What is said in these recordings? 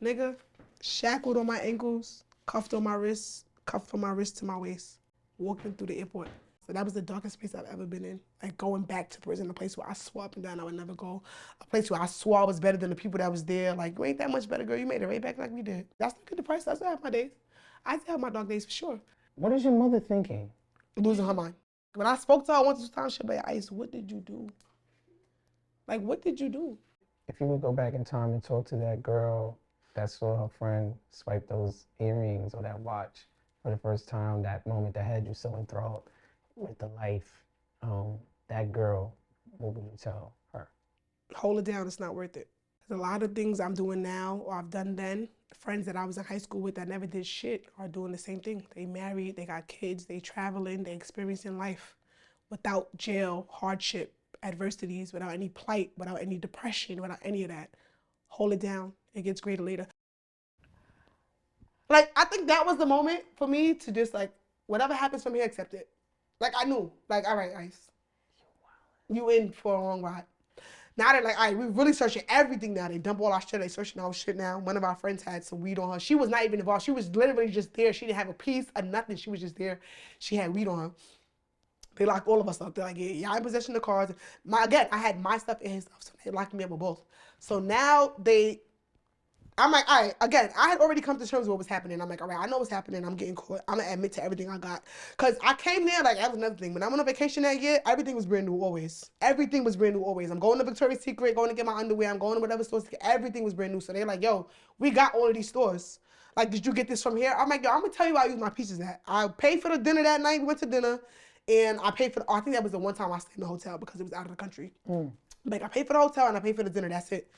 Nigga, shackled on my ankles, cuffed on my wrists, cuffed from my wrist to my waist, walking through the airport. So that was the darkest place I've ever been in. Like going back to prison, a place where I swore up and down I would never go. A place where I swore I was better than the people that was there. Like, you ain't that much better, girl. You made it right back like we did. I still get the price. I still have my days. I still have my dark days for sure. What is your mother thinking? Losing her mind. When I spoke to her once or two times, she'd be like, Ice, what did you do? Like, what did you do? If you would go back in time and talk to that girl that saw her friend swipe those earrings or that watch for the first time, that moment that had you so enthralled with the life, that girl, what would you tell her? Hold it down, it's not worth it. There's a lot of things I'm doing now or I've done then. Friends that I was in high school with that never did shit are doing the same thing. They married, they got kids, they traveling, they experiencing life without jail, hardship, adversities, without any plight, without any depression, without any of that. Hold it down, it gets greater later. Like, I think that was the moment for me to just like, whatever happens from here, accept it. Like, I knew, like, all right, Ice, you in for a long ride. Now they're like, all right, we're really searching everything now. They dump all our shit, they searching our shit now. One of our friends had some weed on her. She was not even involved. She was literally just there. She didn't have a piece of nothing. She was just there. She had weed on her. They locked all of us up. They're like, yeah, y'all in possession of the cars. Again, I had my stuff and his stuff, so they locked me up with both. So now I'm like, all right, again, I had already come to terms with what was happening. I'm like, all right, I know what's happening. I'm getting caught. I'm going to admit to everything I got. Because I came there, like, that was another thing. When I went on vacation that year, everything was brand new always. Everything was brand new always. I'm going to Victoria's Secret, going to get my underwear. I'm going to whatever stores. Everything was brand new. So they're like, yo, we got all of these stores. Like, did you get this from here? I'm like, yo, I'm going to tell you where I use my pieces at. I paid for the dinner that night. We went to dinner. And I paid for I think that was the one time I stayed in the hotel because it was out of the country. Like, I paid for the hotel and I paid for the dinner. That's it.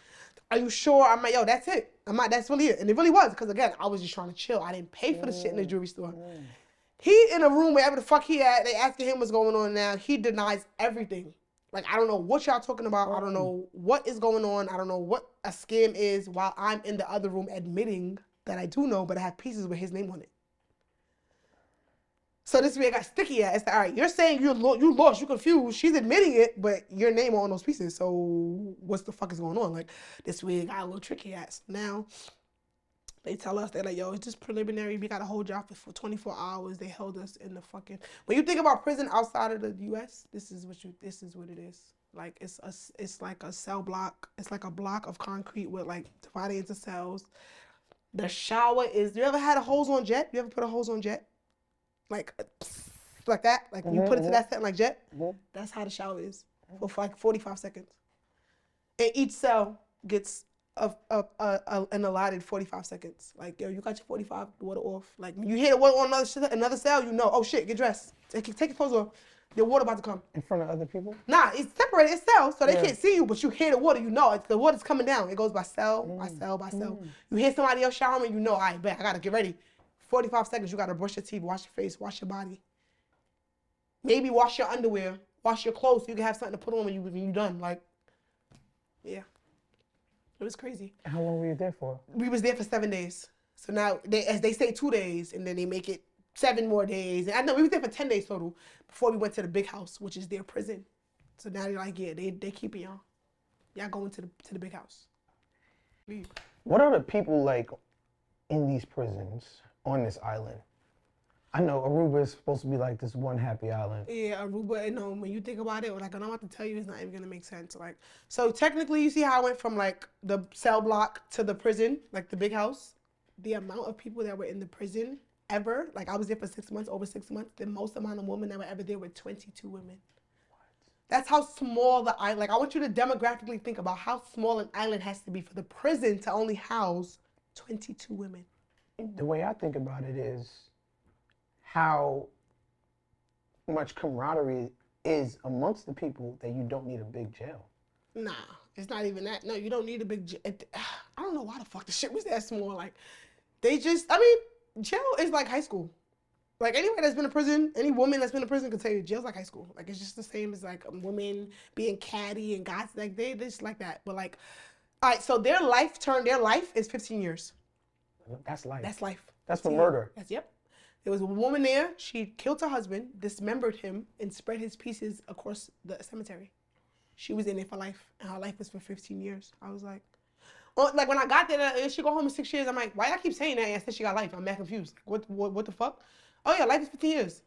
Are you sure? I'm like, yo, that's it. That's really it. And it really was, because again, I was just trying to chill. I didn't pay for the shit in the jewelry store. He in a room wherever the fuck he at. They asking him what's going on now. He denies everything. Like, I don't know what y'all talking about. I don't know what is going on. I don't know what a scam is, while I'm in the other room admitting that I do know, but I have pieces with his name on it. So this is where it got sticky at. It's like, all right, you're saying you lost, you confused. She's admitting it, but your name on those pieces. So what's the fuck is going on? Like, this way it got a little tricky at. So now they tell us, they're like, yo, it's just preliminary. We got to hold y'all for 24 hours. They held us in the fucking. When you think about prison outside of the U.S., this is what it is. Like, it's like a cell block. It's like a block of concrete with like divided into cells. The shower is. You ever had a hose on jet? You ever put a hose on jet? Like that, like you put it to that setting like jet. That's how the shower is for like 45 seconds. And each cell gets an allotted 45 seconds. Like, yo, you got your 45, water off. Like, you hear the water on another cell, you know, oh shit, get dressed. Take your clothes off. The water about to come. In front of other people? Nah, it's separated, it's cells, so they can't see you, but you hear the water, you know, the water's coming down. It goes by cell, by cell, by cell. You hear somebody else showering, you know, all right, bet, I gotta get ready. 45 seconds, you gotta brush your teeth, wash your face, wash your body. Maybe wash your underwear, wash your clothes so you can have something to put on when you're done. Like, yeah. It was crazy. How long were you there for? We was there for 7 days. So now, as they say 2 days, and then they make it 7 more days. And I know we was there for 10 days total before we went to the big house, which is their prison. So now they're like, yeah, they keeping y'all. Y'all going to the big house. Leave. What are the people like in these prisons? On this island? I know Aruba is supposed to be like this one happy island. Yeah, Aruba, and when you think about it, like, what I'm about to tell you is not even gonna make sense. Like, so technically, you see how I went from like the cell block to the prison, like the big house? The amount of people that were in the prison ever, like I was there for 6 months, over 6 months, the most amount of women that were ever there were 22 women. What? That's how small the island, like I want you to demographically think about how small an island has to be for the prison to only house 22 women. The way I think about it is how much camaraderie is amongst the people that you don't need a big jail. Nah, it's not even that. No, you don't need a big jail. I don't know why the fuck the shit was that small. Like, they just, I mean, jail is like high school. Like, anybody that's been in prison, any woman that's been in prison can tell you jail's like high school. Like, it's just the same as like women being catty and guys, like they just like that. But like, all right, so their life is 15 years. That's life. That's life. That's for murder. That's, yep. There was a woman there, she killed her husband, dismembered him, and spread his pieces across the cemetery. She was in it for life, and her life was for 15 years. I was like, Like when I got there, she go home in 6 years. I'm like, why y'all keep saying that? And I said she got life. I'm mad confused. Like, what the fuck? Oh yeah, life is 15 years.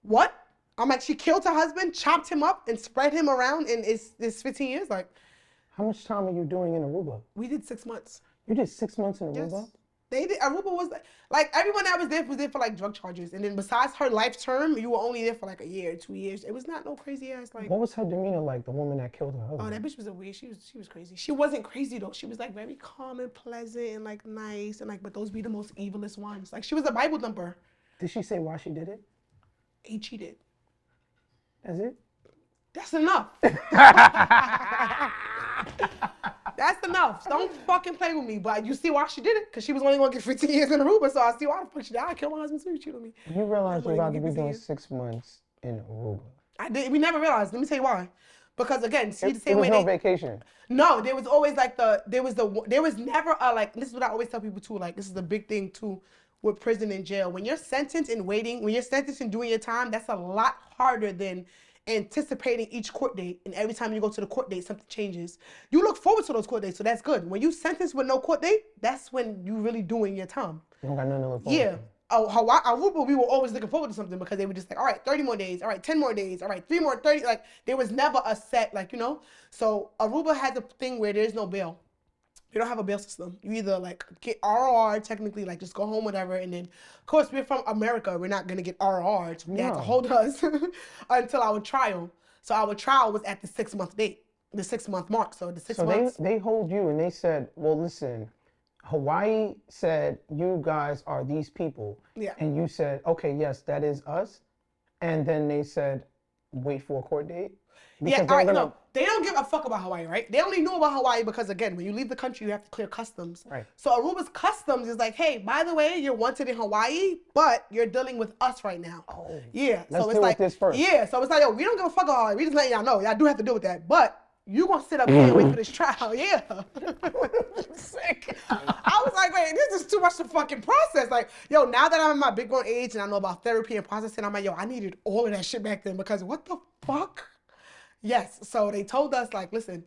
What? I'm like, she killed her husband, chopped him up, and spread him around, and it's 15 years. Like, How much time are you doing in Aruba? we did 6 months. You did 6 months in Yes. Aruba? They did. Aruba was like everyone that was there for like drug charges, and then besides her life term, you were only there for like a year, 2 years. It was not no crazy ass like. What was her demeanor like, the woman that killed her husband? Oh, that bitch was a weird. She was crazy. She wasn't crazy though. She was like very calm and pleasant and like nice and like. But those be the most evilest ones. Like she was a Bible thumper. Did she say why she did it? He cheated. That's it? That's enough. That's enough. Don't fucking play with me. But you see why she did it? Because she was only going to get 15 years in Aruba. So I see why the fuck she did. I killed my husband too. You cheated on me. You realize you're about to be doing years. 6 months in Aruba. I did. We never realized. Let me tell you why. Because again, see the It same was way no vacation. No, there was always like there was never a like. This is what I always tell people too. Like this is the big thing too with prison and jail. When you're sentenced and waiting, when you're sentenced and doing your time, that's a lot harder than anticipating each court date. And every time you go to the court date, something changes. You look forward to those court dates, so that's good. When you sentenced with no court date, that's when you really doing your time. You don't got nothing to look forward Yeah. to. Oh, Hawaii, Aruba, we were always looking forward to something because they were just like, all right, 30 more days, all right, 10 more days, all right, 3 more, 30. Like, there was never a set, like, you know? So Aruba has a thing where there's no bail. They don't have a bail system. You either, like, get RR, technically, like, just go home, whatever, and then, of course, we're from America. We're not going to get RR. So they had to hold us until our trial. So our trial was at the 6-month date, the 6-month mark. So the 6 months. So they hold you and they said, well, listen, Hawaii said you guys are these people. Yeah. And you said, okay, yes, that is us. And then they said, wait for a court date. Yeah, all right, no, they don't give a fuck about Hawaii, right? They only know about Hawaii because, again, when you leave the country, you have to clear customs. Right. So Aruba's customs is like, hey, by the way, you're wanted in Hawaii, but you're dealing with us right now. Oh, yeah. let's So it's deal like, with this first. Yeah. So it's like, yo, we don't give a fuck about Hawaii. We just letting y'all know. Y'all do have to deal with that. But you gonna sit up here and wait for this trial. Yeah. Sick. I was like, wait, this is too much to fucking process. Like, yo, now that I'm in my big grown age and I know about therapy and processing, I'm like, yo, I needed all of that shit back then because what the fuck? Yes. So they told us, like, listen,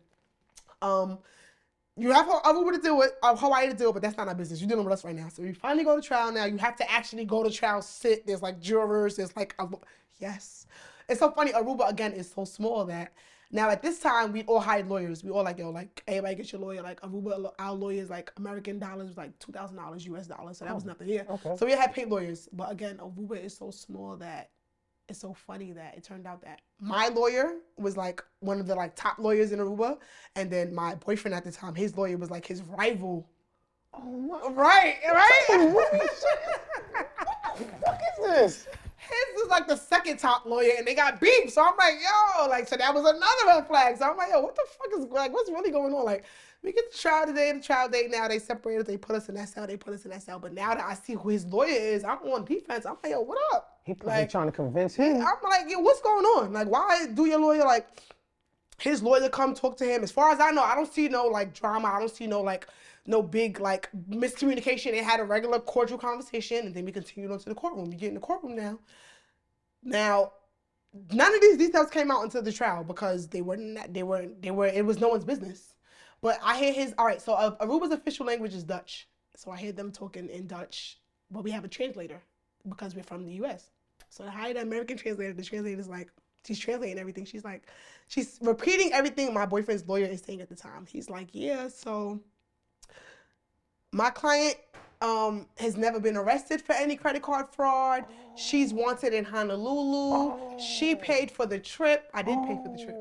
you have Aruba to deal with, Hawaii to deal with, but that's not our business. You're dealing with us right now. So you finally go to trial now. You have to actually go to trial, sit. There's like jurors. There's like, yes. It's so funny. Aruba, again, is so small that now at this time, we all hired lawyers. We all like, yo, like, everybody get your lawyer. Like, Aruba, our lawyers, like, American dollars, like $2,000 US dollars. So that was nothing here. Okay. So we had paid lawyers. But again, Aruba is so small that it's so funny that it turned out that my lawyer was like one of the like top lawyers in Aruba, and then my boyfriend at the time, his lawyer was like his rival. Oh, right. what the fuck is this? His was like the second top lawyer, and they got beef. So I'm like, yo, like, so that was another red flag. So I'm like, yo, what the fuck is like, what's really going on? Like, we get the trial today, the trial date now. They separated. They put us in that cell. They put us in that cell. But now that I see who his lawyer is, I'm on defense. I'm like, yo, what up? He probably trying to convince him. I'm like, yo, what's going on? Like, why do your lawyer, like, his lawyer come talk to him? As far as I know, I don't see no, like, drama. I don't see no, like, no big, like, miscommunication. They had a regular cordial conversation, and then we continued on to the courtroom. We get in the courtroom now. Now, none of these details came out until the trial because it was no one's business. But I hear all right, so Aruba's official language is Dutch. So I hear them talking in Dutch, but we have a translator because we're from the US. So I hired an American translator. The translator's like, she's translating everything. She's repeating everything my boyfriend's lawyer is saying at the time. He's like, yeah, so my client has never been arrested for any credit card fraud. She's wanted in Honolulu. She paid for the trip. I did pay for the trip.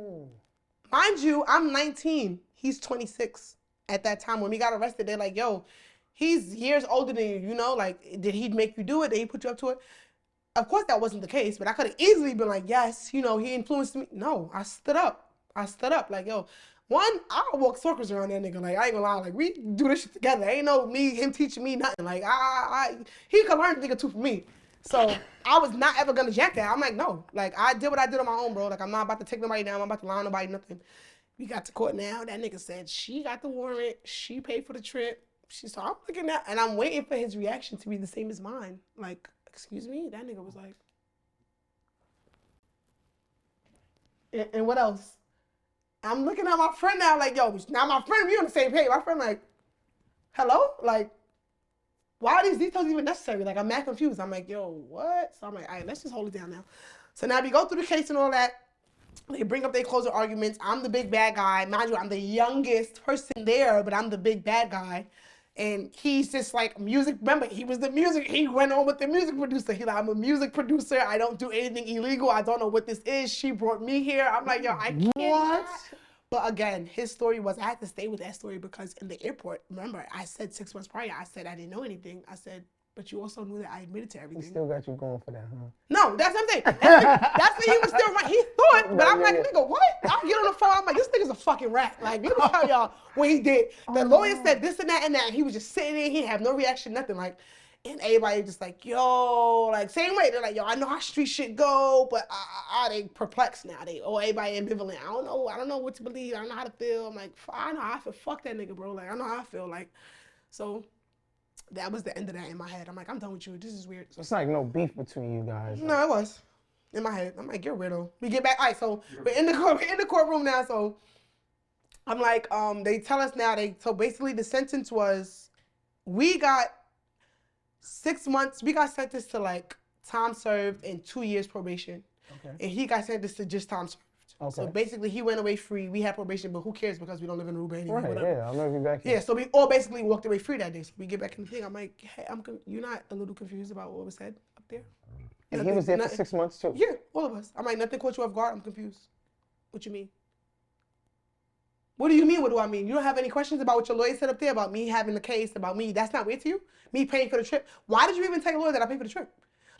Mind you, I'm 19. He's 26. At that time, when we got arrested, they're like, yo, he's years older than you, you know? Like, did he make you do it? Did he put you up to it? Of course, that wasn't the case, but I could have easily been like, yes, you know, he influenced me. No, I stood up. Like, yo, one, I'll walk circles around that nigga. Like, I ain't gonna lie. Like, we do this shit together. Ain't no him teaching me nothing. Like, he could learn a thing or two from me. So I was not ever gonna jack that. I'm like, no. Like, I did what I did on my own, bro. Like, I'm not about to take nobody down. I'm about to lie on nobody, nothing. We got to court now. That nigga said she got the warrant. So I'm looking at, and I'm waiting for his reaction to be the same as mine. Like, excuse me? That nigga was like, and what else? I'm looking at my friend now, like, yo, now my friend, we on the same page. My friend, like, hello? Like, why are these details even necessary? Like, I'm mad confused. I'm like, yo, what? So I'm like, all right, let's just hold it down now. So now we go through the case and all that. They bring up their closing arguments. I'm the big bad guy. Mind you, I'm the youngest person there, but I'm the big bad guy. And he's just like music. Remember, he was the music. He went on with the music producer. He's like, I'm a music producer. I don't do anything illegal. I don't know what this is. She brought me here. I'm like, yo, I can't. What? But again, his story was, I had to stay with that story because in the airport, remember, I said 6 months prior, I said I didn't know anything. I said, but you also knew that I admitted to everything. He still got you going for that, huh? No, that's something. That's what he was still right. He thought, but I'm like, nigga, what? I get on the phone. I'm like, this nigga's a fucking rat. Like, let me tell y'all what he did. The lawyer said this and that and that. And he was just sitting there. He didn't have no reaction, nothing. Like, and everybody just like, yo, like, same way. They're like, yo, I know how street shit go, but they perplexed now. Everybody ambivalent. I don't know what to believe. I don't know how to feel. I'm like, I know how I feel. Fuck that nigga, bro. Like, I know how I feel. Like, so that was the end of that in my head. I'm like, I'm done with you. This is weird. So it's like no beef between you guys. No, it was. In my head. I'm like, you're weirdo. We get back. All right, so we're in the courtroom now. So I'm like, they tell us now, so basically the sentence was, we got 6 months, we got sentenced to like time served and 2 years probation. Okay. And he got sentenced to just time served. Okay. So basically, he went away free. We had probation, but who cares because we don't live in Aruba anymore. Right, yeah, I'm gonna be back here. Yeah, so we all basically walked away free that day. So we get back in the thing. I'm like, hey, you're not a little confused about what was said up there? And he was there for 6 months too? Yeah, all of us. I'm like, nothing caught you off guard? I'm confused. What you mean? What do you mean, what do I mean? You don't have any questions about what your lawyer said up there, about me having the case, about me? That's not weird to you? Me paying for the trip? Why did you even tell a lawyer that I paid for the trip?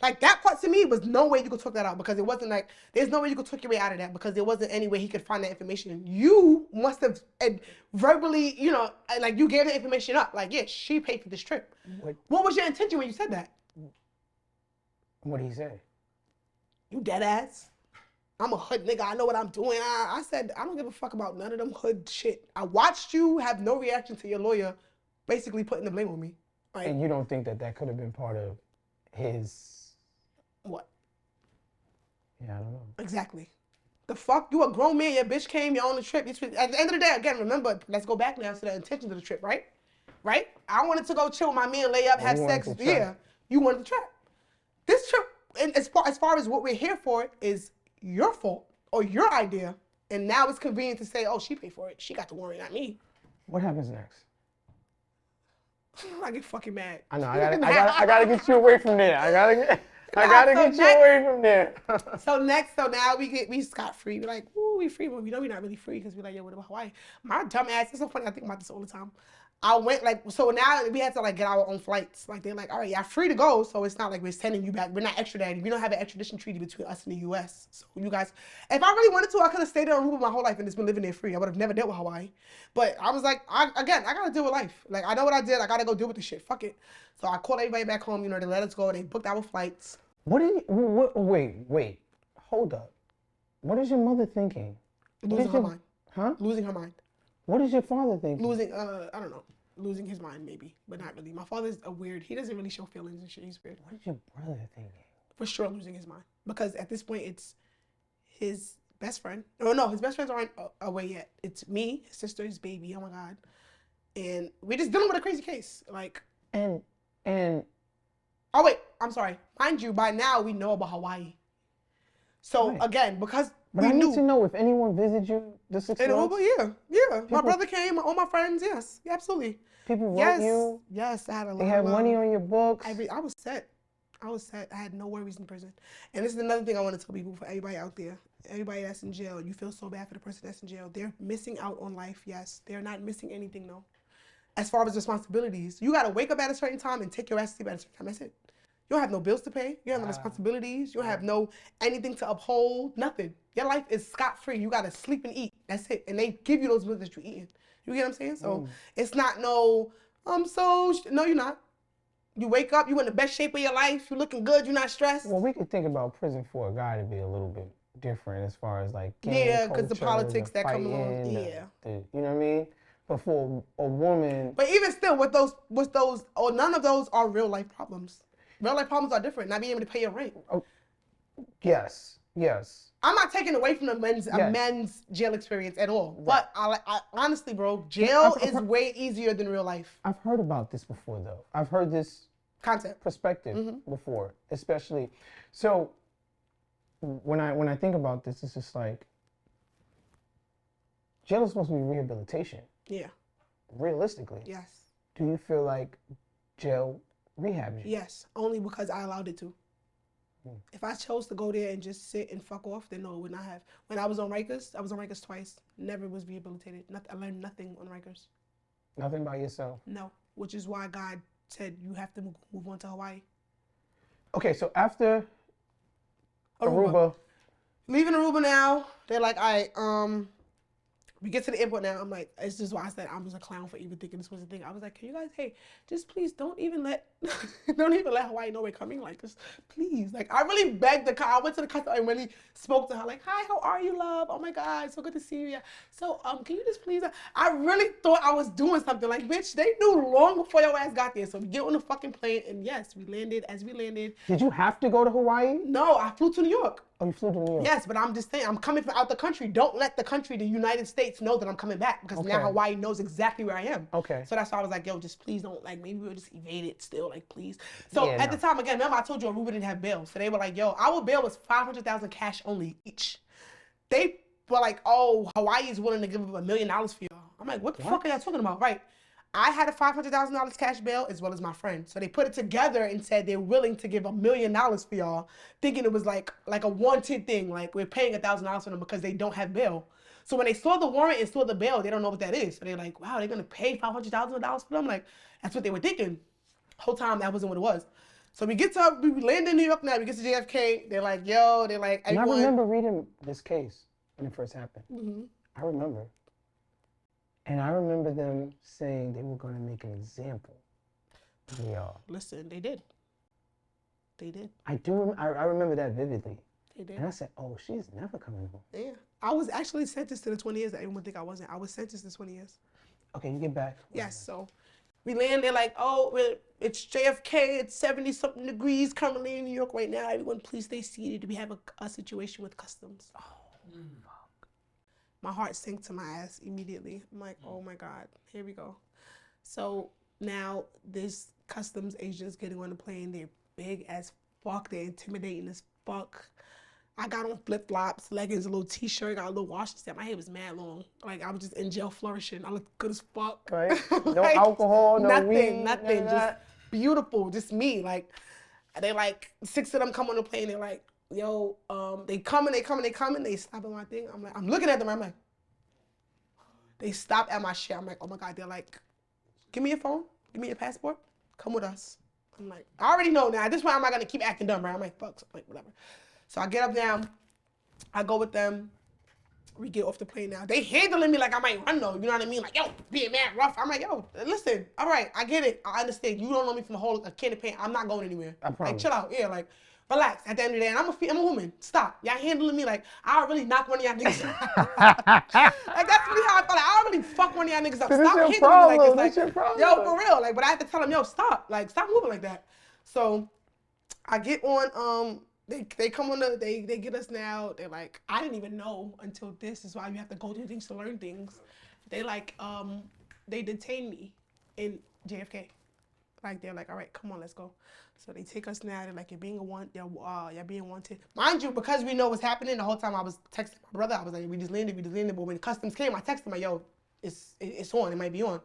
Like, that part to me was no way you could talk that out because it wasn't like, there's no way you could talk your way out of that because there wasn't any way he could find that information. You must have verbally, like you gave the information up. Like, yeah, she paid for this trip. What was your intention when you said that? What did he say? You dead ass. I'm a hood nigga. I know what I'm doing. I said, I don't give a fuck about none of them hood shit. I watched you have no reaction to your lawyer basically putting the blame on me. Right? And you don't think that could have been part of his... What? Yeah, I don't know. Exactly. The fuck? You a grown man, your bitch came, you're on the trip. At the end of the day, again, remember, let's go back now to the intentions of the trip, right? Right? I wanted to go chill with my man, lay up, have sex. Yeah. You wanted the trip. This trip, and as far as what we're here for, is your fault or your idea. And now it's convenient to say, oh, she paid for it. She got to worry, not me. What happens next? I get fucking mad. I know. I gotta get you away from there. I gotta get you away from there. So now we scot free. We're like, ooh, we free, but we know we're not really free because we're like, yo, what about Hawaii? My dumb ass. It's so funny. I think about this all the time. I went so now we had to get our own flights. Like they're like, all right, you're free to go. So it's not like we're sending you back. We're not extraditing. We don't have an extradition treaty between us and the U.S. So you guys, if I really wanted to, I could have stayed in Aruba my whole life and just been living there free. I would have never dealt with Hawaii. But I was like, I gotta deal with life. Like I know what I did. I gotta go deal with the shit. Fuck it. So I called everybody back home. They let us go. They booked our flights. Wait. Hold up. What is your mother thinking? Losing her mind. Huh? Losing her mind. What is your father thinking? Losing, I don't know. Losing his mind, maybe, but not really. My father's a weird. He doesn't really show feelings and shit. He's weird. What is your brother thinking? For sure, losing his mind. Because at this point, it's his best friend. Oh no, his best friends aren't away yet. It's me, his sister, his baby. Oh my god, and we're just dealing with a crazy case. Like and. Oh wait, I'm sorry. Mind you, by now we know about Hawaii. So again, because but I need to know if anyone visited you the 6 months. In Aruba, yeah. My brother came, all my friends, yes, absolutely. People wrote you. Yes, I had a lot. They had money on your books. I was set. I had no worries in prison. And this is another thing I want to tell people, for everybody out there, everybody that's in jail, you feel so bad for the person that's in jail. They're missing out on life, yes. They're not missing anything, though. As far as responsibilities, you got to wake up at a certain time and take your ass to sleep at a certain time. That's it. You don't have no bills to pay. You don't have no responsibilities. You don't have no anything to uphold. Nothing. Your life is scot-free. You got to sleep and eat. That's it. And they give you those meals that you're eating. You get what I'm saying? So it's not no, no, you're not. You wake up, you in the best shape of your life. You're looking good. You're not stressed. Well, we could think about prison for a guy to be a little bit different as far as like because the politics that come along. You know what I mean? But for a woman. But even still, with those, none of those are real life problems. Real life problems are different. Not being able to pay your rent. Oh, yes. Yes. I'm not taking away from a Yes. men's jail experience at all. Right. But I honestly, bro, jail is way easier than real life. I've heard about this before, though. I've heard this Concept. perspective before, especially. So when I think about this, it's just like jail is supposed to be rehabilitation. Yeah. Realistically. Yes. Do you feel like jail rehabs you? Yes, only because I allowed it to. If I chose to go there and just sit and fuck off, then no, it would not have. When I was on Rikers twice. Never was rehabilitated. I learned nothing on Rikers. Nothing by yourself? No, which is why God said you have to move on to Hawaii. Okay, so after Aruba. Leaving Aruba now, they're like, all right, we get to the airport now. I'm like, it's just why I said I was a clown for even thinking this was a thing. I was like, can you guys, hey, just please don't even let Hawaii know we're coming. Like, just please. Like, I really begged the car. I went to the customer and really spoke to her. Like, hi, how are you, love? Oh my God, so good to see you. So, can you just please? I really thought I was doing something. Like, bitch, they knew long before your ass got there. So we get on the fucking plane and yes, we landed. As we landed. Did you have to go to Hawaii? No, I flew to New York. Oh, you flew to New York? Yes, but I'm just saying, I'm coming from out the country. Don't let the country, the United States, know that I'm coming back because now Hawaii knows exactly where I am. Okay. So that's why I was like, yo, just please don't, like, maybe we'll just evade it still, like, please. So at the time, again, remember I told you Aruba didn't have bail. So they were like, yo, our bail was $500,000 cash only each. They were like, oh, Hawaii is willing to give $1 million for y'all. I'm like, what the fuck are y'all talking about? Right. I had a $500,000 cash bail as well as my friend. So they put it together and said they're willing to give $1 million for y'all, thinking it was like a wanted thing. Like we're paying $1,000 for them because they don't have bail. So when they saw the warrant and saw the bail, they don't know what that is. So they're like, wow, they're gonna pay $500,000 for them? Like, that's what they were thinking. Whole time that wasn't what it was. So we land in New York now, we get to JFK, they're like, yo, they're like, everyone. And I remember reading this case when it first happened. Mm-hmm. I remember. And I remember them saying they were going to make an example of y'all. Listen, they did. They did. I remember that vividly. They did. And I said, oh, she's never coming home. Yeah. I was actually sentenced to the 20 years that everyone think I wasn't. I was sentenced to 20 years. Okay, you get back. Yes, so we land there like, oh, it's JFK, it's 70-something degrees currently in New York right now. Everyone, please stay seated. We have a situation with customs. Oh, fuck. My heart sank to my ass immediately. I'm like, oh my God, here we go. So now this customs agents getting on the plane. They're big as fuck. They're intimidating as fuck. I got on flip-flops, leggings, a little t-shirt, got a little wash set. My hair was mad long. Like I was just in jail flourishing. I looked good as fuck. Right. No like, alcohol, no weed. Nothing. Just beautiful. Just me. Like they like 6 of them come on the plane. They're like, yo, they coming. They stop at my thing. I'm looking at them. I'm like, they stop at my shit. I'm like, oh my God. They're like, give me your phone. Give me your passport. Come with us. I'm like, I already know now. At this point, I'm not gonna keep acting dumb, right? I'm like, fuck. So I'm like, whatever. So I get up now. I go with them. We get off the plane now. They handling me like I might run though. You know what I mean? Like, yo, being mad rough. I'm like, yo, listen. All right, I get it. I understand. You don't know me from a can of paint. I'm not going anywhere. I promise. Like, chill out. Yeah, like, relax. At the end of the day, and I'm a woman. Stop. Y'all handling me like I'll really knock one of y'all niggas out. Like, that's really how I felt. Like, I'll really fuck one of y'all niggas up. Stop handling me like this. Like, your problem. Yo, for real. Like, but I have to tell them, yo, stop. Like, stop moving like that. So I get on, they come on they get us now. They're like, I didn't even know until this is why you have to go through things to learn things. They like, they detain me in JFK. Like, they're like, all right, come on, let's go. So they take us now. They're like, you're being wanted. Mind you, because we know what's happening, the whole time I was texting my brother. I was like, we just landed. But when customs came, I texted him like, yo, it's on. It might be on.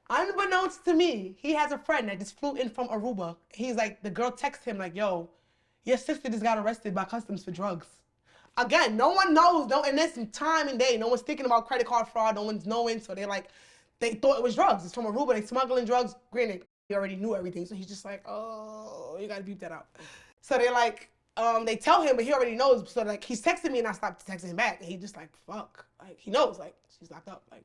Unbeknownst to me, he has a friend that just flew in from Aruba. He's like, the girl texted him like, yo, your sister just got arrested by customs for drugs. Again, no one knows. And this time and day, no one's thinking about credit card fraud. No one's knowing. So they're like, they thought it was drugs. It's from Aruba. They smuggling drugs. Granted, he already knew everything. So he's just like, oh, you got to beep that out. So they're like, they tell him, but he already knows. So like, he's texting me and I stopped texting him back. And he just like, fuck. Like, he knows. Like, she's locked up. Like,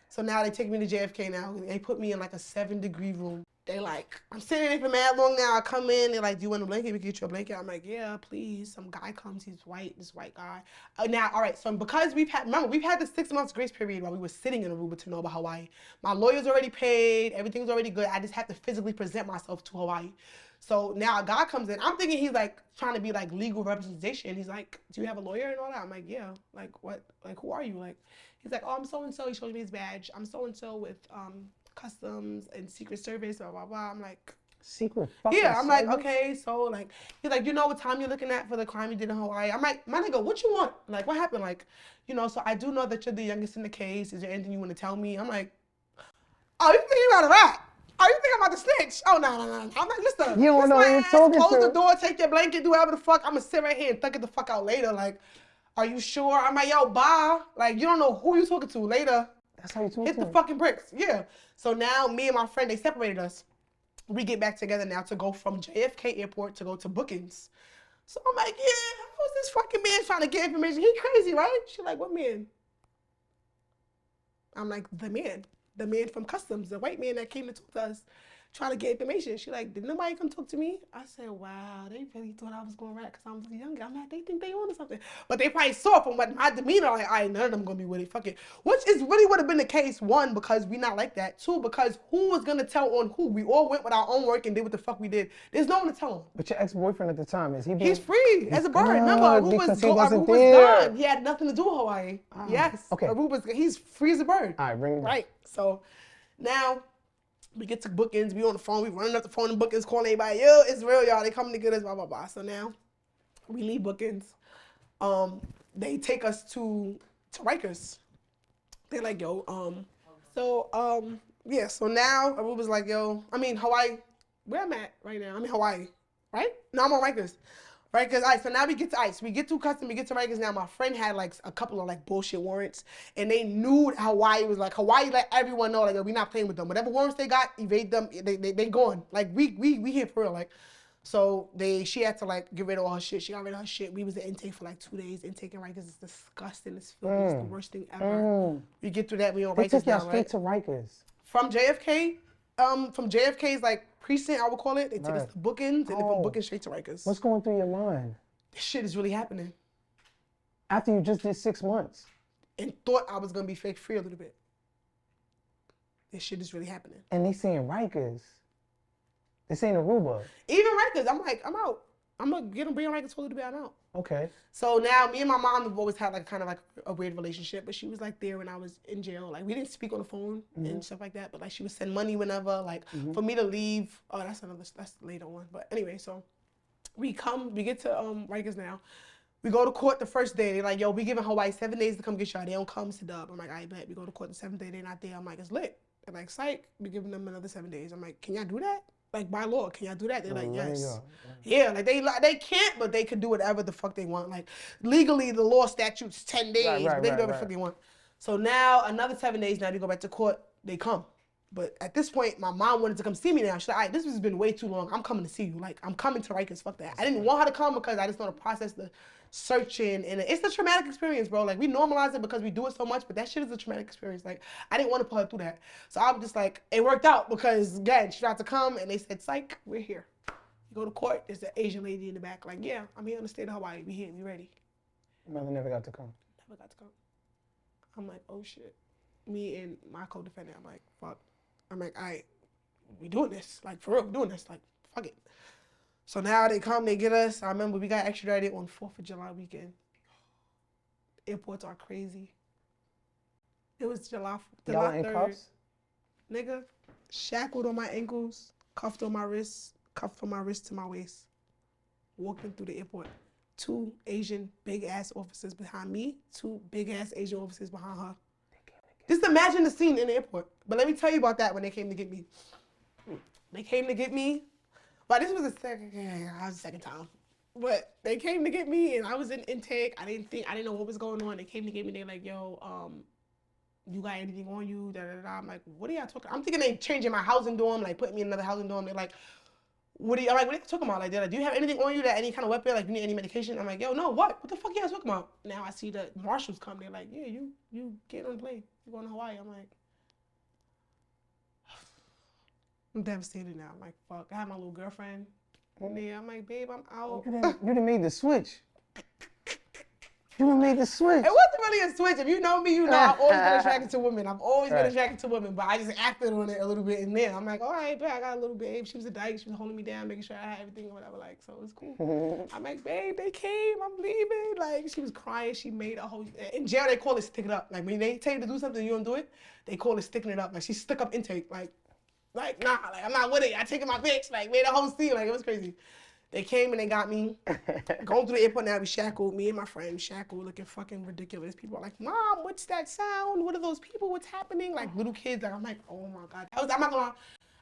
so now they take me to JFK now. They put me in like a 7-degree room. They like, I'm sitting there for mad long now. I come in, they're like, do you want a blanket? We can get you a blanket. I'm like, yeah, please. Some guy comes, he's white, this white guy. Now, all right, so because we've had the 6 months grace period while we were sitting in Aruba to know about Hawaii. My lawyer's already paid, everything's already good. I just have to physically present myself to Hawaii. So now a guy comes in. I'm thinking he's like trying to be like legal representation. He's like, do you have a lawyer and all that? I'm like, yeah. Like what? Like who are you? Like he's like, oh, I'm so and so. He shows me his badge. I'm so and so with customs and Secret Service. Blah blah blah. I'm like, secret fucking yeah. I'm like, service? okay. So like he's like, you know what time you're looking at for the crime you did in Hawaii? I'm like, my nigga, what you want? Like what happened? Like, so I do know that you're the youngest in the case. Is there anything you want to tell me? I'm like, oh, you think you about to rap? Oh, you think I'm about to snitch? Oh, no. I'm like, listen. You don't know who you're talking close to. the door, take your blanket, do whatever the fuck. I'm going to sit right here and thug it the fuck out later. Like, are you sure? I'm like, yo, bye. Like, you don't know who you talking to later. That's how you talk Hit to the him. fucking bricks. Yeah. So now me and my friend, they separated us. We get back together now to go from JFK Airport to go to Bookings. So I'm like, yeah, who's this fucking man trying to get information? He crazy, right? She like, what man? I'm like, the man from Customs, the white man that came to talk to us, trying to get information. She like, did nobody come talk to me? I said, wow, they really thought I was going to rap because I was younger. I'm like, they think they on to something. But they probably saw from what my demeanor, like, all right, none of them going to be with it, fuck it. Which is really would have been the case, one, because we not like that. Two, because who was going to tell on who? We all went with our own work and did what the fuck we did. There's no one to tell on. But your ex-boyfriend at the time, is he being... He's free as a bird. Remember, Aruba's because he wasn't there. done. He had nothing to do with Hawaii. Yes. Okay. He's free as a bird. All right, bring it back. Right. So now we get to Bookings. We on the phone. We running up the phone and Bookings, calling everybody. Yo, it's real, y'all. They coming to get us. Blah blah blah. So now we leave Bookings. They take us to Rikers. They're like, yo. Yeah. So now Aruba's like, yo. I mean Hawaii. Where I'm at right now? I'm in Hawaii. Right? No, I'm on Rikers. Right, because so now we get to ICE. We get to Customs, we get to Rikers. Now my friend had like a couple of like bullshit warrants, and they knew Hawaii was like, Hawaii let everyone know, like, yo, we not playing with them. Whatever warrants they got, evade them, they gone. Like we here for real. Like, so she had to like get rid of all her shit. She got rid of her shit. We was at intake for like 2 days. Intake in Rikers is disgusting. It's filthy. It's the worst thing ever. We get through that, we on They Rikers took y'all now, straight right? to Rikers. From JFK, from JFK's like precinct, I would call it. They took us to Bookings, and then from Bookings straight to Rikers. What's going through your mind? This shit is really happening. After you just did 6 months. And thought I was gonna be fake free a little bit. This shit is really happening. And they saying Rikers. They saying Aruba. Even Rikers, I'm like, I'm out. I'm gonna get them, bring Rikers for a little bit, I'm out. Okay. So now me and my mom have always had like kind of like a weird relationship, but she was like there when I was in jail. Like we didn't speak on the phone and stuff like that, but like she would send money whenever, like for me to leave. Oh, that's later on. But anyway, so we get to Rikers now. We go to court the first day. They're like, yo, we giving Hawaii 7 days to come get y'all. They don't come to Dub. I'm like, I bet. We go to court the 7th day. They're not there. I'm like, it's lit. They're like, psych. We giving them another 7 days. I'm like, can y'all do that? Like by law, can y'all do that? They're like, yes. Yeah, like they can't, but they could do whatever the fuck they want. Like legally, the law statute's 10 days, but they can do whatever the fuck they want. So now another 7 days. Now they go back to court. They come. But at this point, my mom wanted to come see me now. She's like, all right, this has been way too long. I'm coming to see you. Like, I'm coming to Rikers. Fuck that. I didn't want her to come because I just know the process, the searching. And it's a traumatic experience, bro. Like, we normalize it because we do it so much, but that shit is a traumatic experience. Like, I didn't want to put her through that. So I was just like, it worked out because, again, she tried to come and they said, psych, we're here. You go to court, there's an Asian lady in the back. Like, yeah, I'm here in the state of Hawaii. We here, we ready. Your mother never got to come. Never got to come. I'm like, oh, shit. Me and my co-defendant, I'm like, fuck. I'm like, all right, we doing this. Like, for real, we doing this. Like, fuck it. So now they come, they get us. I remember we got extradited on 4th of July weekend. Airports are crazy. It was July Y'all in 3rd. cuffs? Nigga, shackled on my ankles, cuffed on my wrists, cuffed from my wrist to my waist. Walking through the airport. 2 Asian big-ass officers behind me, 2 big-ass Asian officers behind her. Just imagine the scene in the airport. But let me tell you about that when they came to get me. They came to get me. But this was the second time. But they came to get me and I was in intake. I didn't know what was going on. They came to get me. They're like, yo, you got anything on you? Da, da, da. I'm like, what are y'all talking about? I'm thinking they changing my housing dorm, like putting me in another housing dorm. They're like, what are you talking about? Like, they're like, do you have anything on you, that any kind of weapon? Like, you need any medication? I'm like, yo, no, what? What the fuck are y'all talking about? Now I see the marshals come. They're like, yeah, you get on the plane. You going to Hawaii. I'm like, I'm devastated now. I'm like, fuck. I have my little girlfriend in there. I'm like, babe, I'm out. You done made the switch. You made the switch. It wasn't really a switch. If you know me, you know I've always been attracted to women. I've always been Right. attracted to women, but I just acted on it a little bit. And then I'm like, all right, babe, I got a little babe. She was a dyke. She was holding me down, making sure I had everything or whatever. Like, so it was cool. I'm like, babe, they came. I'm leaving. Like, she was crying. She made a whole. In jail, they call it stick it up. Like, when they tell you to do something and you don't do it, they call it sticking it up. Like, she stuck up intake. Like, nah, like, I'm not with it. I taking my bitch. Like, made a whole scene. Like, it was crazy. They came and they got me. Going through the airport now, we shackled. Me and my friend shackled, looking fucking ridiculous. People are like, Mom, what's that sound? What are those people? What's happening? Like little kids. Like, I'm like, oh my God. I'm not gonna lie.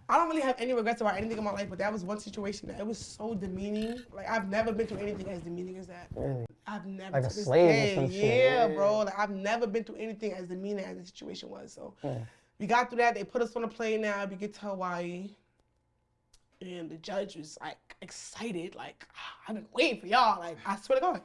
I don't really have any regrets about anything in my life, but that was one situation that it was so demeaning. Like, I've never been through anything as demeaning as that. Really? I've never. Like a to this slave day, or some shit. Yeah, bro. Like, I've never been through anything as demeaning as the situation was. So we got through that. They put us on a plane now. We get to Hawaii. And the judge was like excited, like, I've been waiting for y'all. Like, I swear to God.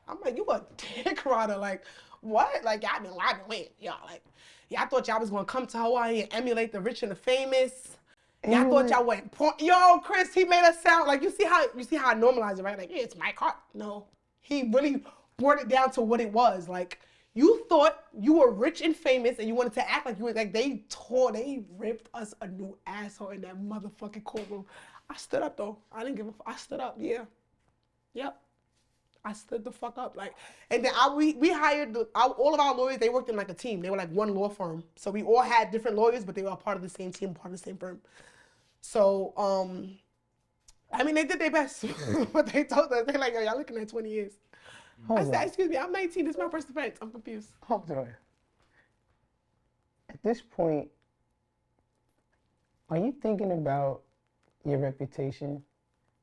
I'm like, you a dick rider. Like, what? Like, I've been waiting for y'all. Like, yeah, I thought y'all was gonna come to Hawaii and emulate the rich and the famous. Yeah, I thought y'all went, yo, Chris, he made us sound like, you see how I normalize it, right? Like, yeah, it's my car. No, he really brought it down to what it was. Like, you thought you were rich and famous and you wanted to act like you were, like, they ripped us a new asshole in that motherfucking courtroom. I stood up though. I didn't give a fuck. I stood up, yeah. Yep. I stood the fuck up. Like, and then we hired, all of our lawyers, they worked in like a team. They were like one law firm. So we all had different lawyers, but they were a part of the same team, part of the same firm. So, I mean, they did their best. But they told us, they're like, yo, y'all looking at 20 years. I said, excuse me, I'm 19, this is my first offense. I'm confused. Hold on. At this point, are you thinking about your reputation?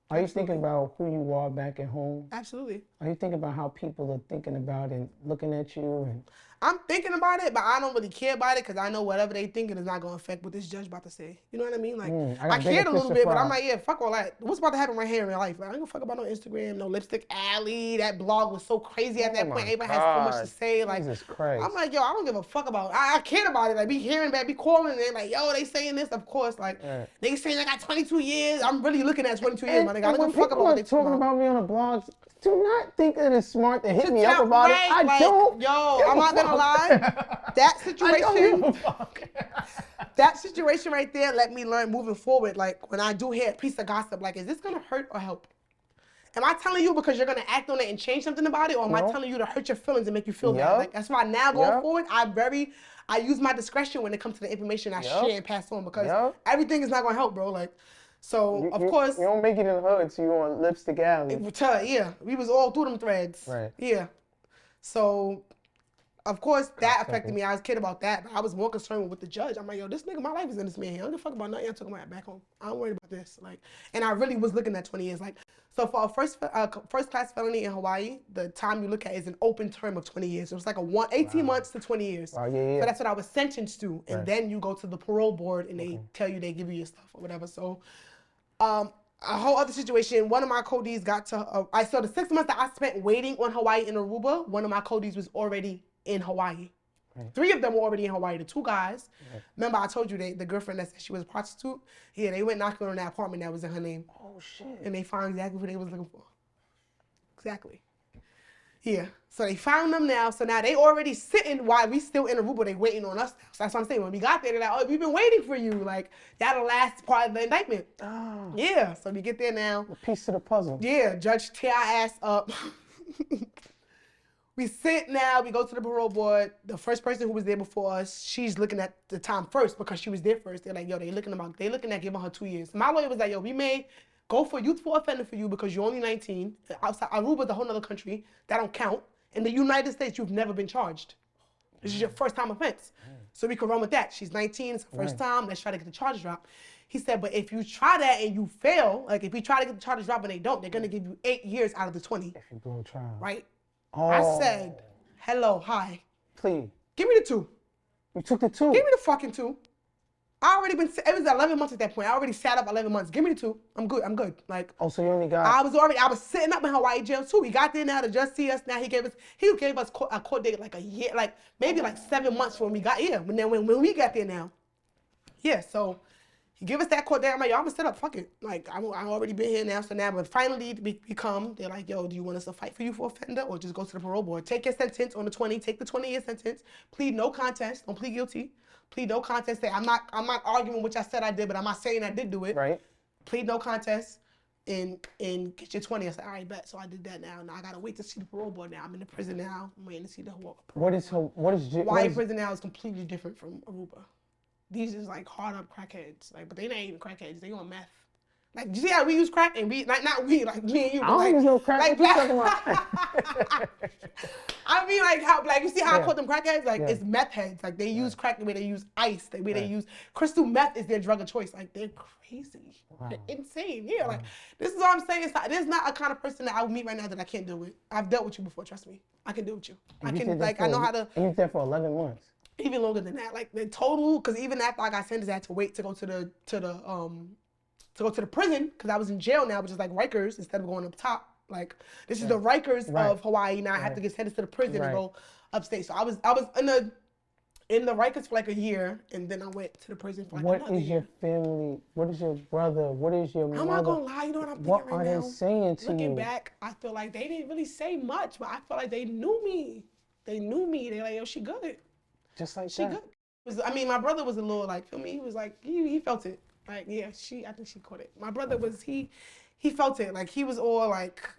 Are you thinking about who you are back at home? Absolutely. Are you thinking about how people are thinking about and looking at you? And I'm thinking about it, but I don't really care about it because I know whatever they thinking is not going to affect what this judge about to say. You know what I mean? Like, I cared a little bit, but I'm like, yeah, fuck all that. What's about to happen right here in real life? Like, I don't give a fuck about no Instagram, no Lipstick Alley. That blog was so crazy at that point. Everybody has so much to say. Like, Jesus Christ. I'm like, yo, I don't give a fuck about it. I cared about it. Like, be hearing that, be calling it. Like, yo, they saying this, of course. Like, they saying I got 22 years. I'm really looking at 22 years, my nigga. I don't give a fuck about what they talking about me on a blog. Do not think that it's smart to hit me up about it. I don't. Yo, I'm not gonna lie. That situation. That situation right there let me learn moving forward. Like, when I do hear a piece of gossip, like, is this gonna hurt or help? Am I telling you because you're gonna act on it and change something about it, or am I telling you to hurt your feelings and make you feel bad? Like, that's why now going forward, I use my discretion when it comes to the information I share and pass on, because everything is not gonna help, bro. Like, so of course you don't make it in the hood, so you on Lipstick Alley. Yeah, we was all through them threads. Right. Yeah. So of course that affected me. I was kidding about that, but I was more concerned with the judge. I'm like, yo, this nigga, my life is in this man here. I don't give a fuck about nothing. I'm talking about back home. I don't worry about this. Like, and I really was looking at 20 years. Like, so for a first class felony in Hawaii, the time you look at is an open term of 20 years. So it's like 18 months to 20 years. Wow, yeah. So that's what I was sentenced to. And then you go to the parole board and they tell you, they give you your stuff or whatever. So a whole other situation, one of my co-Ds got to, so the 6 months that I spent waiting on Hawaii in Aruba, one of my co-Ds was already in Hawaii. 3 of them were already in Hawaii, the 2 guys. Remember I told you the girlfriend that said she was a prostitute? Yeah, they went knocking on that apartment that was in her name. Oh shit. And they found exactly who they was looking for. Exactly. Yeah, so they found them now. So now they already sitting while we still in Aruba, they waiting on us now. So that's what I'm saying. When we got there, they're like, oh, we've been waiting for you. Like, that the last part of the indictment. Oh. Yeah, so we get there now. A piece of the puzzle. Yeah, judge tear our ass up. We sit now, we go to the parole board. The first person who was there before us, she's looking at the time first because she was there first. They're like, yo, they looking at giving her 2 years. My lawyer was like, yo, we may go for youthful offender for you because you're only 19. Outside Aruba's a whole other country. That don't count. In the United States, you've never been charged. This is your first time offense. So we can run with that. She's 19, it's her first time. Let's try to get the charges dropped. He said, but if you try that and you fail, like if you try to get the charges dropped and they don't, they're gonna give you 8 years out of the 20. If you blow a trial. Right? Oh. I said, hello, hi. Please. Give me the 2. You took the 2? Give me the fucking 2. It was 11 months at that point. I already sat up 11 months. Give me the 2. I'm good. Like, oh, so you only got... I was sitting up in Hawaii jail too. We got there now to just see us. Now he gave us a court date like a year, like maybe like 7 months when we got here. When we got there now. Yeah, so You give us that court date, I'm like, yo, I'm gonna set up, fuck it. Like, I already been here now, so now, but finally they're like, yo, do you want us to fight for you for offender or just go to the parole board? Take your sentence on the 20, take the 20-year sentence, plead no contest, don't plead guilty, plead no contest, say, I'm not arguing what I said I did, but I'm not saying I did do it. Right. Plead no contest and get your 20. I said, all right, bet. So I did that now. Now I gotta wait to see the parole board now. I'm in the prison now. I'm waiting to see the parole board. Why prison now is completely different from Aruba. These is like hard up crackheads. Like, but they not even crackheads. They on meth. Like, you see how we use crack and we not we, like me and you. I don't use no crack. Like, what you talking about? I mean, like how, like you see how I call them crackheads? Like it's Yeah. meth heads. Like they use crack the way they use ice. The way they use crystal meth is their drug of choice. Like they're crazy. Wow. They're insane. Yeah. Like this is what I'm saying. It's not, there's not a kind of person that I would meet right now that I can't deal with. I've dealt with you before. Trust me. I can deal with you. I can like I know how to. And you there for 11 months. Even longer than that. Like the total, because even after I got sentenced, I had to wait to go to the prison because I was in jail now, which is like Rikers instead of going up top. Like this is the Rikers of Hawaii. Now I have to get sentenced to the prison and go upstate. So I was in the Rikers for like a year, and then I went to the prison for like another year. What is your family? What is your brother? What is your mother? I'm not gonna lie, you know what I'm thinking What right now? are they saying to you? Looking back, I feel like they didn't really say much, but I feel like they knew me. They knew me. They're like, yo, she good. Just like She that. good. I mean, my brother was a little like, feel me? He was like, he felt it. Like, yeah, I think she caught it. My brother was, he felt it. Like, he was all like,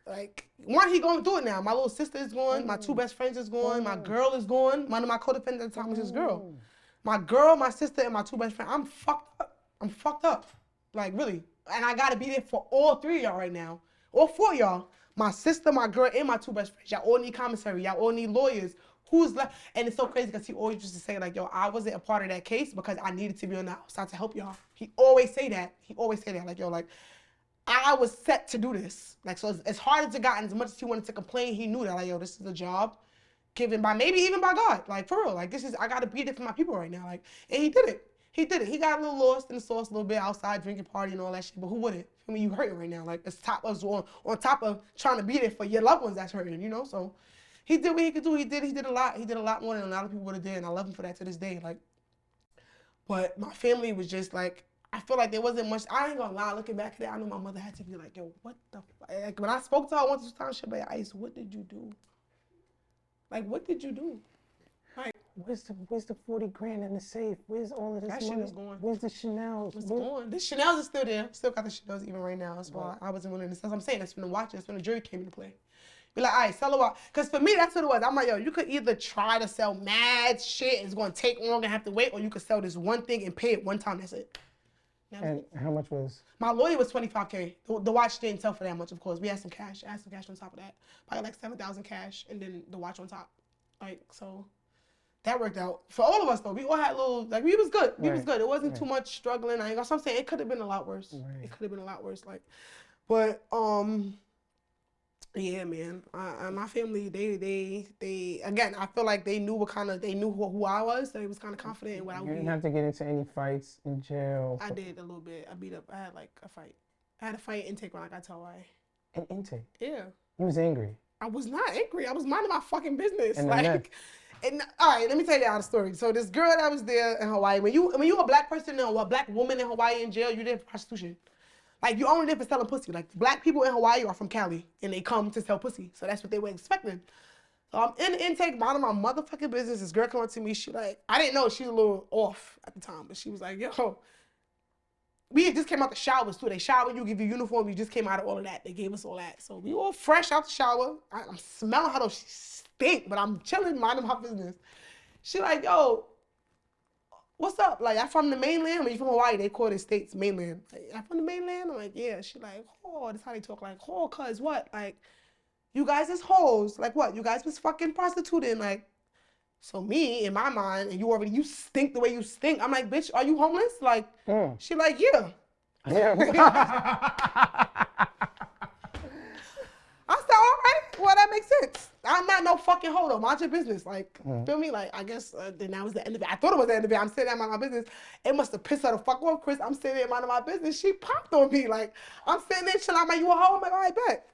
one, he going through it now. My little sister is gone. My two best friends is gone. My girl is gone. One of my co-defendants at the time was his girl. My girl, my sister, and my two best friends. I'm fucked up. I'm fucked up. Like, really. And I gotta be there for all three of y'all right now. All four of y'all. My sister, my girl, and my two best friends. Y'all all need commissary. Y'all all need lawyers. Who's left? And it's so crazy because he always used to say like, yo, I wasn't a part of that case because I needed to be on the outside to help y'all. He always say that. Like, yo, like, I was set to do this. Like, so as hard as it got and as much as he wanted to complain, he knew that, like, yo, this is a job given by, maybe even by God. Like, for real. Like, I got to be there for my people right now. Like, and he did it. He did it. He got a little lost in the sauce a little bit outside, drinking, party, and all that shit. But who wouldn't? I mean, you hurting right now. Like, it's on top of trying to be there for your loved ones that's hurting, you know? So he did what he could do. He did a lot. He did a lot more than a lot of people would have did, and I love him for that to this day. Like, but my family was just like, I feel like there wasn't much. I ain't gonna lie. Looking back at it, I know my mother had to be like, yo, what the fuck? Like, when I spoke to her once this time, she'd be like, Ice, what did you do? Like, what did you do? Like, where's the 40 grand in the safe? Where's all of this money? That shit is gone. Where's the Chanel's? It's gone. The Chanel's is still there. Still got the Chanel's even right now. That's why I wasn't willing to. That's what I'm saying. That's when the watch. That's when the jury came into play. Be like, all right, sell it out. Because for me, that's what it was. I'm like, yo, you could either try to sell mad shit and it's going to take long and have to wait, or you could sell this one thing and pay it one time. That's it. And how much was? My lawyer was $25K. The watch didn't sell for that much, of course. We had some cash. I had some cash on top of that. Probably like $7,000 cash and then the watch on top. Like, so that worked out. For all of us, though, we all had little, like, we was good. We was good. It wasn't too much struggling. So I'm saying it could have been a lot worse. It could have been a lot worse. Like, but, yeah, man. My family, they again, I feel like they knew who I was. They was kind of confident in what I would be. You didn't have to get into any fights in jail. I did a little bit. I beat up. I had like a fight. I had a fight intake when I got to Hawaii. An intake? Yeah. You was angry? I was not angry. I was minding my fucking business. And like, and all right, let me tell you the story. So this girl that was there in Hawaii, when you a black person or a black woman in Hawaii in jail, you're there for prostitution. Like, you only there for selling pussy. Like, black people in Hawaii are from Cali, and they come to sell pussy. So that's what they were expecting. So I'm in the intake, minding my motherfucking business. This girl come up to me. She like, I didn't know. She was a little off at the time, but she was like, yo, we had just came out the showers, too. They shower you, give you uniform. You just came out of all of that. They gave us all that. So we all fresh out the shower. I'm smelling her, though. She stink, but I'm chilling, minding my business. She like, yo, what's up? Like, I'm from the mainland. When you from Hawaii, they call it states mainland. Like, I'm from the mainland? I'm like, yeah. She like, oh, that's how they talk. Like, oh, cuz what? Like, you guys is hoes. Like, what? You guys was fucking prostituting. Like, so me, in my mind, and you stink the way you stink. I'm like, bitch, are you homeless? Like, she like, yeah. Yeah. I said, all right, well, that makes sense. I'm not no fucking hoe, though. Mind your business. Like, feel me? Like, I guess then that was the end of it. I thought it was the end of it. I'm sitting there minding my business. It must have pissed her the fuck off, Chris. I'm sitting there minding my business. She popped on me. Like, I'm sitting there chilling. I'm like, you a hoe? I'm like, all right, bet.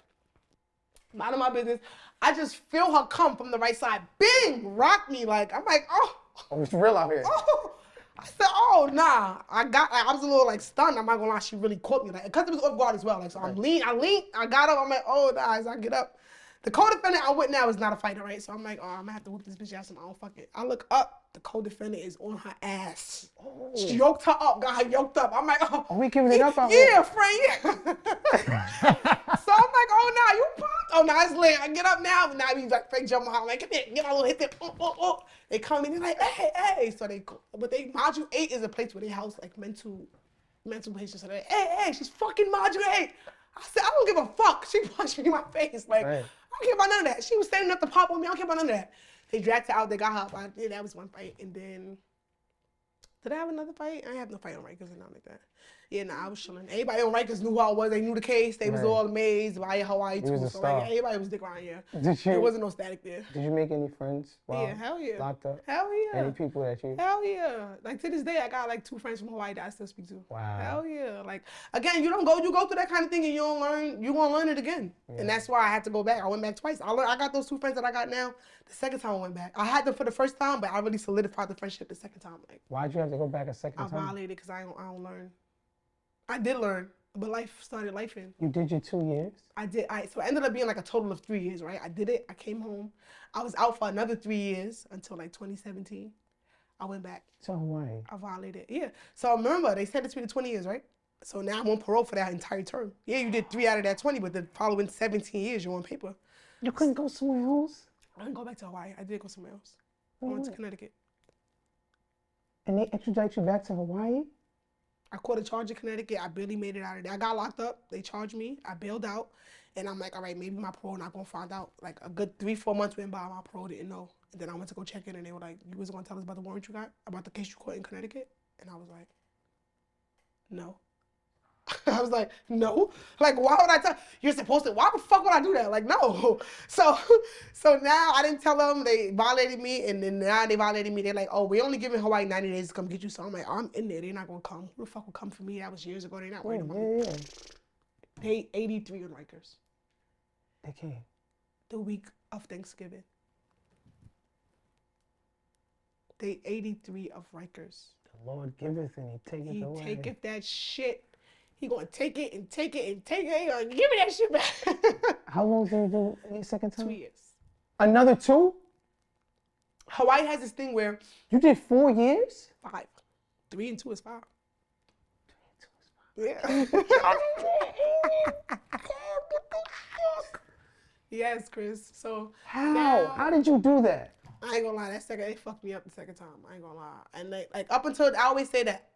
Minding my business. I just feel her come from the right side. Bing! Rock me. Like, I'm like, oh. Oh, it's real out here. Oh. I said, oh. Oh nah, I was a little like stunned. I'm not gonna lie, she really caught me like because it was off guard as well. Like so, I got up. I'm like, oh nah, as I get up, the co-defendant I'm with now is not a fighter, right? So I'm like, oh, I'm gonna have to whoop this bitch ass. I don't fuck it. I look up, the co-defendant is on her ass. Oh. She yoked her up, got her yoked up. I'm like, oh, Are we giving it up out here? here? Yeah, friend, yeah. So I'm like, oh nah, you pumped? Oh nah, it's lit. I get up now, but now we like fake jump out. I'm like, come here, get my little hit there. Oh. They come in, they're like, hey. So module 8 is a place where they house like mental patients. So they're like, hey, she's fucking module 8. I said, I don't give a fuck. She punched me in my face. Like, right. I don't care about none of that. She was standing up to pop on me. I don't care about none of that. They dragged her out. They got her up. That was one fight. And then, did I have another fight? I didn't have no fight on Rikers or nothing like that. Yeah, nah, I was chilling. Everybody on Rikers knew who I was. They knew the case. They was all amazed by Hawaii too. So like, everybody was dick around here. There wasn't no static there. Did you make any friends? Yeah, hell yeah. Locked up? Hell yeah. Any people that you? Hell yeah. Like to this day, I got like 2 friends from Hawaii that I still speak to. Wow. Hell yeah. Like again, you go through that kind of thing and you don't learn. You gonna learn it again. Yeah. And that's why I had to go back. I went back twice. I got those 2 friends that I got now. The second time I went back, I had them for the first time, but I really solidified the friendship the second time. Like, why'd you have to go back a second time? I violated because I don't learn. I did learn, but life started lifing. You did your 2 years? I did. So it ended up being like a total of 3 years, right? I did it. I came home. I was out for another 3 years until like 2017. I went back. To Hawaii? I violated. Yeah. So remember, they sentenced me to 20 years, right? So now I'm on parole for that entire term. Yeah, you did 3 out of that 20, but the following 17 years, you're on paper. You couldn't go somewhere else? I didn't go back to Hawaii. I did go somewhere else. I went to Connecticut. And they extradite you back to Hawaii? I caught a charge in Connecticut. I barely made it out of there. I got locked up. They charged me. I bailed out. And I'm like, all right, maybe my parole not going to find out. Like a good 3-4 months went by, my parole didn't know. And then I went to go check in and they were like, you wasn't going to tell us about the warrant you got? About the case you caught in Connecticut? And I was like, no. I was like, no. Like, why would I tell? You're supposed to. Why the fuck would I do that? Like, no. So now I didn't tell them. They violated me, and then now they violated me. They're like, oh, we only giving Hawaii 90 days to come get you. So I'm like, I'm in there. They're not gonna come. Who the fuck will come for me? That was years ago. They're not worried about me. Yeah. They 83 on Rikers. They came the week of Thanksgiving. They 83 of Rikers. The Lord giveth and he taketh away. He taketh that shit. He gonna take it and take it and take it. He gonna give me that shit back. How long did you do the second time? 2 years. Another 2? Hawaii has this thing where you did 4 years? 5. 3 and 2 is 5. 3 and 2 is 5. Yeah. Yes, Chris. So how did you do that? I ain't gonna lie. They fucked me up the second time. I ain't gonna lie. And like up until I always say that,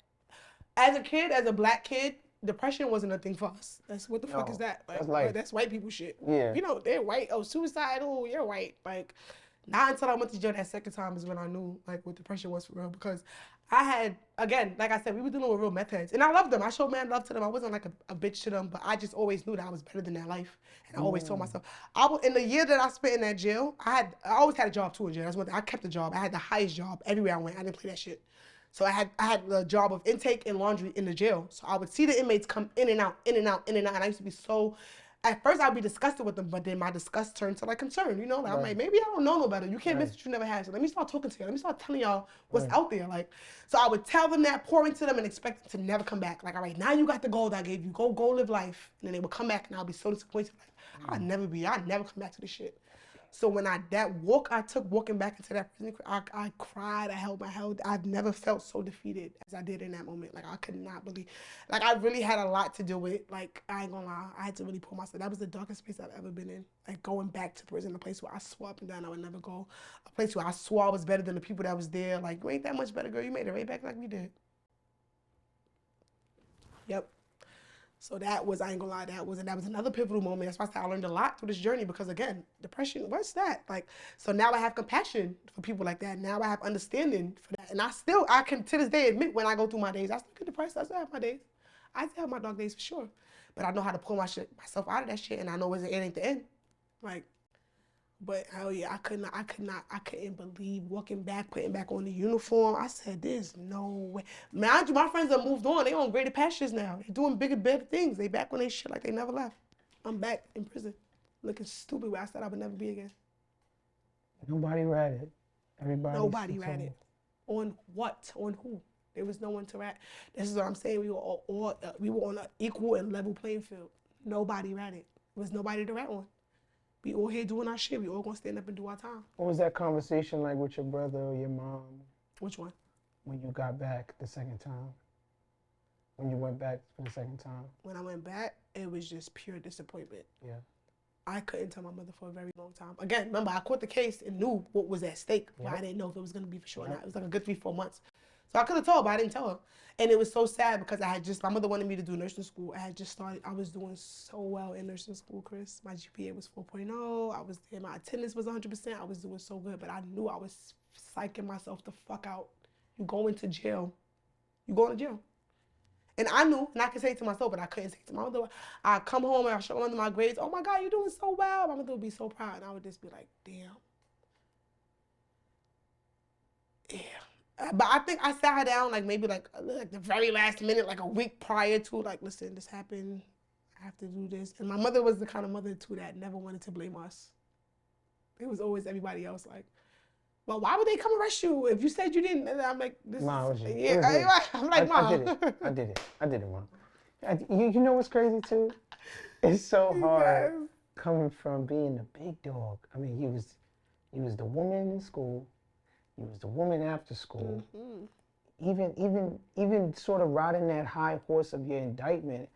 as a kid, as a black kid, depression wasn't a thing for us. That's what the fuck is that? Like, that's white people shit. Yeah. You know, they're white. Oh, suicidal. You're white. Like, not until I went to jail that second time is when I knew like what depression was for real. Because I had, again, like I said, we were dealing with real meth heads, and I loved them. I showed mad love to them. I wasn't like a bitch to them, but I just always knew that I was better than that life. And I always told myself, in the year that I spent in that jail, I always had a job too in jail. That's one thing. I kept the job. I had the highest job everywhere I went. I didn't play that shit. So I had the job of intake and laundry in the jail. So I would see the inmates come in and out, in and out, in and out. And I used to be so, at first I'd be disgusted with them, but then my disgust turned to like concern, you know? Like, I'm like, maybe I don't know no better. You can't miss what you never had. So let me start talking to you. Let me start telling y'all what's out there. Like, so I would tell them that, pour into them and expect them to never come back. Like, all right, now you got the gold I gave you. Go live life. And then they would come back and I'll be so disappointed. Like, I'd never come back to this shit. So when that walk I took walking back into that prison, I cried, I held my head. I've never felt so defeated as I did in that moment. Like I could not believe, like I really had a lot to do with, like I ain't gonna lie, I had to really pull myself. That was the darkest space I've ever been in. Like going back to prison, a place where I swore up and down I would never go. A place where I swore I was better than the people that was there. Like you ain't that much better, girl. You made it right back like we did. Yep. So that was, I ain't gonna lie, that was another pivotal moment. That's why I said I learned a lot through this journey because again, depression, what's that? Like, so now I have compassion for people like that. Now I have understanding for that. And I can to this day admit when I go through my days, I still get depressed, I still have my days. I still have my dark days for sure. But I know how to pull myself out of that shit and I know it ain't the end. Like, but hell yeah, I couldn't believe walking back, putting back on the uniform. I said, there's no way. Mind you, my friends have moved on. They on greater pastures now. They doing bigger, better things. They back on their shit like they never left. I'm back in prison, looking stupid where I said I would never be again. Nobody ratted. Everybody. Nobody ratted. On what? On who? There was no one to rat. This is what I'm saying. We were all we were on an equal and level playing field. Nobody ratted. There was nobody to rat on. We all here doing our shit. We all gonna stand up and do our time. What was that conversation like with your brother or your mom? Which one? When you got back the second time? When you went back for the second time? When I went back, it was just pure disappointment. Yeah. I couldn't tell my mother for a very long time. Again, remember, I caught the case and knew what was at stake, but I didn't know if it was going to be for sure or not. It was like a good 3-4 months. So I could have told, but I didn't tell her. And it was so sad because my mother wanted me to do nursing school. I had just started. I was doing so well in nursing school, Chris. My GPA was 4.0. I was there. My attendance was 100%. I was doing so good, but I knew I was psyching myself the fuck out. You go into jail. You go to jail. And I knew, and I could say it to myself, but I couldn't say it to my mother. I'd come home and I'd show her my grades. Oh my God, you're doing so well. My mother would be so proud. And I would just be like, damn. Yeah. But I think I sat her down maybe the very last minute, like a week prior to, like, listen, this happened. I have to do this. And my mother was the kind of mother, too, that never wanted to blame us. It was always everybody else, like, well, why would they come arrest you if you said you didn't? And I'm like, this Mom, is, yeah, I'm like, Mom. I did it, Mom. You know what's crazy, too? It's so hard coming from being the big dog. I mean, he was the woman in school. He was the woman after school. Mm-hmm. Even sort of riding that high horse of your indictment,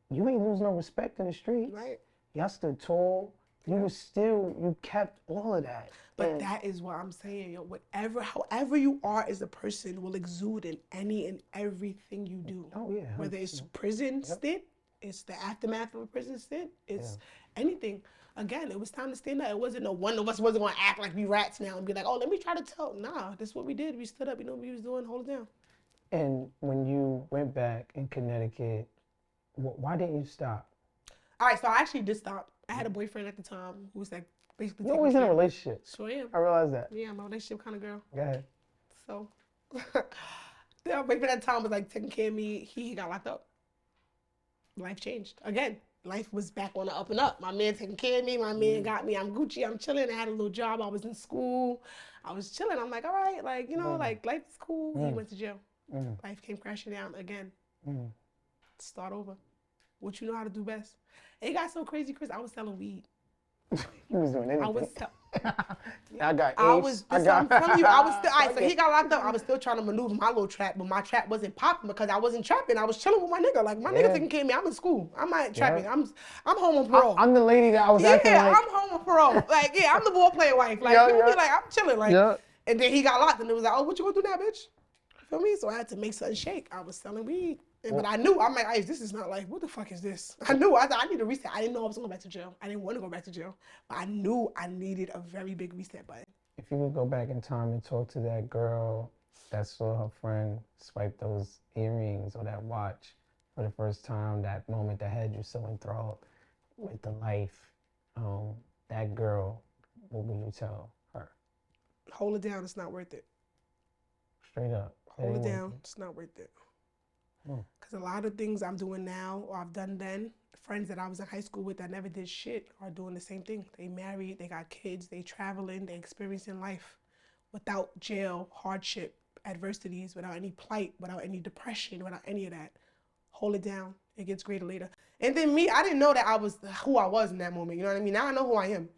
you ain't lose no respect in the streets. Right. Y'all stood tall. You kept all of that. But that is what I'm saying, yo. However you are as a person will exude in any and everything you do. Oh, yeah. Whether it's prison stint, it's the aftermath of a prison stint, it's anything. Again, it was time to stand up. It wasn't no one of us wasn't going to act like we rats now and be like, oh, let me try to tell. Nah, that's what we did. We stood up. You know what we was doing? Hold it down. And when you went back in Connecticut, why didn't you stop? All right, so I actually did stop. I had a boyfriend at the time who was like basically. You're always in a relationship. Sure am. I realize that. Yeah, I'm a relationship kind of girl. Go ahead. So, the boyfriend at the time was like taking care of me. He got locked up. Life changed. Again, life was back on the up and up. My man taking care of me. My man got me. I'm Gucci. I'm chilling. I had a little job. I was in school. I was chilling. I'm like, all right, like, you know, like life is cool. He went to jail. Life came crashing down again. Start over. What you know how to do best. It got so crazy, Chris. I was selling weed. You was doing anything. I was. I got apes. I was. I'm telling you, I was still. All right, so he got locked up. I was still trying to maneuver my little trap, but my trap wasn't popping because I wasn't trapping. I was chilling with my nigga. Like my nigga taking care of me. I'm in school. I'm not trapping. I'm home on parole. I'm the lady that I was acting like. Yeah, I'm home on parole. Like, yeah, I'm the ball playing wife. Like, you know, like I'm chilling. Like, and then he got locked, and it was like, oh, what you gonna do now, bitch? You feel me? So I had to make something shake. I was selling weed. But I knew, I'm like, this is not like, what the fuck is this? I knew, I need a reset. I didn't know I was going back to jail. I didn't want to go back to jail. But I knew I needed a very big reset button. If you could go back in time and talk to that girl that saw her friend swipe those earrings or that watch for the first time, that moment that had you so enthralled with the life, that girl, what would you tell her? Hold it down. It's not worth it. Straight up. Hold it down. It's not worth it. Because a lot of things I'm doing now or I've done then, friends that I was in high school with that never did shit are doing the same thing. They married, they got kids, they traveling, they experiencing life without jail, hardship, adversities, without any plight, without any depression, without any of that. Hold it down. It gets greater later. And then me, I didn't know that I was who I was in that moment. You know what I mean? Now I know who I am.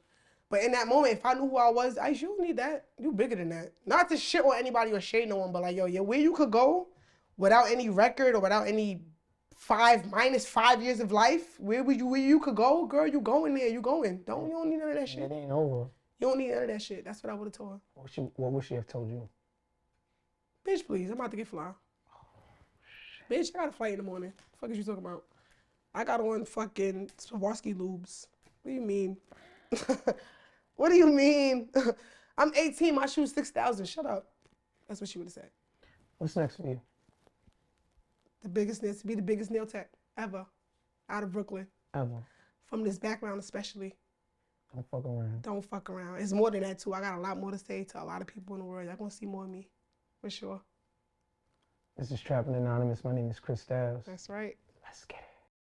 But in that moment, if I knew who I was, you don't need that. You bigger than that. Not to shit on anybody or shade no one, but like, yo, where you could go without any record or without any minus 5 years of life, where you could go, girl, you going there, you going. You don't need none of that shit. It ain't over. You don't need none of that shit. That's what I would have told her. What would she have told you? Bitch, please, I'm about to get fly. Bitch, I got a flight in the morning. What the fuck is you talking about? I got on fucking Swarovski lubes. What do you mean? What do you mean? I'm 18, my shoe's 6,000. Shut up. That's what she would have said. What's next for you? The biggest nail, to be the biggest nail tech ever out of Brooklyn. Ever. From this background especially. Don't fuck around. Don't fuck around. It's more than that too. I got a lot more to say to a lot of people in the world. Y'all gonna see more of me. For sure. This is Trappin Anonymous. My name is Chris Styles. That's right. Let's get it.